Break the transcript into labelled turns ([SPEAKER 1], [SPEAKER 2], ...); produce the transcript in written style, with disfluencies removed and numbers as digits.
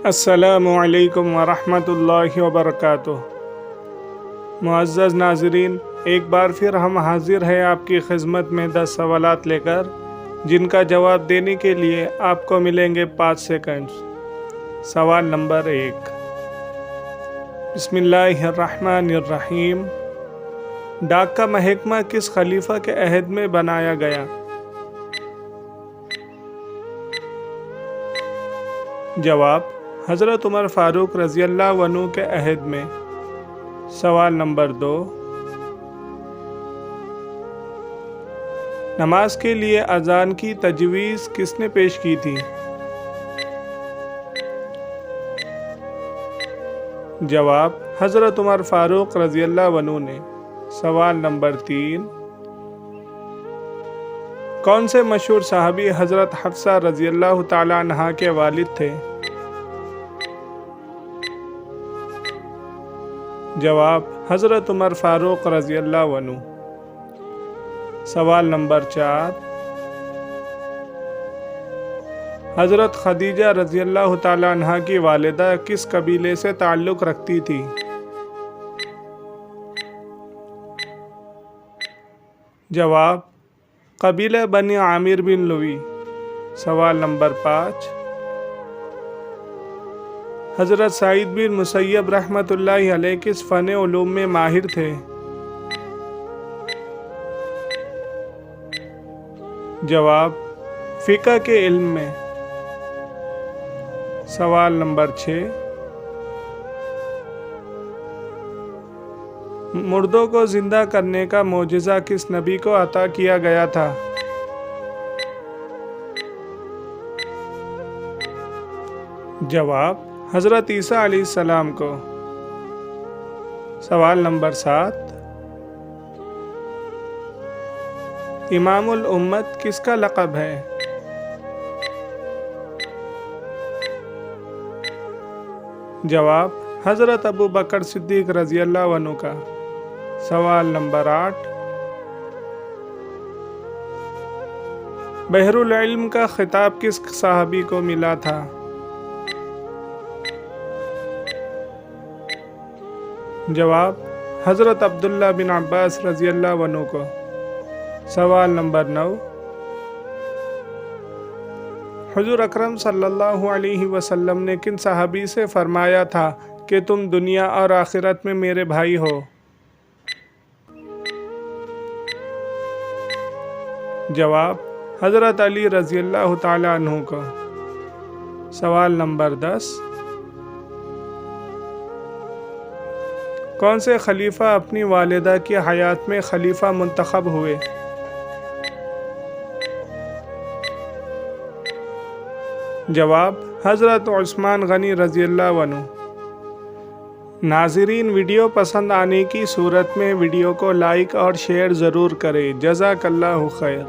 [SPEAKER 1] السلام علیکم ورحمۃ اللہ وبرکاتہ۔ معزز ناظرین، ایک بار پھر ہم حاضر ہیں آپ کی خدمت میں 10 سوالات لے کر، جن کا جواب دینے کے لیے آپ کو ملیں گے 5 سیکنڈز۔ سوال نمبر 1، بسم اللہ الرحمن الرحیم۔ ڈاک کا محکمہ کس خلیفہ کے عہد میں بنایا گیا؟ جواب، حضرت عمر فاروق رضی اللہ عنہ کے عہد میں۔ سوال نمبر 2، نماز کے لیے اذان کی تجویز کس نے پیش کی تھی؟ جواب، حضرت عمر فاروق رضی اللہ عنہ نے۔ سوال نمبر 3، کون سے مشہور صحابی حضرت حفصہ رضی اللہ تعالی عنہا کے والد تھے؟ جواب، حضرت عمر فاروق رضی اللہ عنہ۔ سوال نمبر 4، حضرت خدیجہ رضی اللہ تعالی عنہا کی والدہ کس قبیلے سے تعلق رکھتی تھی؟ جواب، قبیلہ بنی عامر بن لوی۔ سوال نمبر 5، حضرت سعید بن مسیب رحمۃ اللہ علیہ کس فن علوم میں ماہر تھے؟ جواب، فقہ کے علم میں۔ سوال نمبر 6، مردوں کو زندہ کرنے کا معجزہ کس نبی کو عطا کیا گیا تھا؟ جواب، حضرت عیسیٰ علیہ السلام کو۔ سوال نمبر 7، امام الامت کس کا لقب ہے؟ جواب، حضرت ابو بکر صدیق رضی اللہ عنہ کا۔ سوال نمبر 8، بحر العلم کا خطاب کس صحابی کو ملا تھا؟ جواب، حضرت عبداللہ بن عباس رضی اللہ عنہ کو۔ سوال نمبر 9، حضور اکرم صلی اللہ علیہ وسلم نے کن صحابی سے فرمایا تھا کہ تم دنیا اور آخرت میں میرے بھائی ہو؟ جواب، حضرت علی رضی اللہ تعالی عنہ کو۔ سوال نمبر 10، کون سے خلیفہ اپنی والدہ کی حیات میں خلیفہ منتخب ہوئے؟ جواب، حضرت عثمان غنی رضی اللہ عنہ۔ ناظرین، ویڈیو پسند آنے کی صورت میں ویڈیو کو لائک اور شیئر ضرور کریں۔ جزاک اللہ خیر۔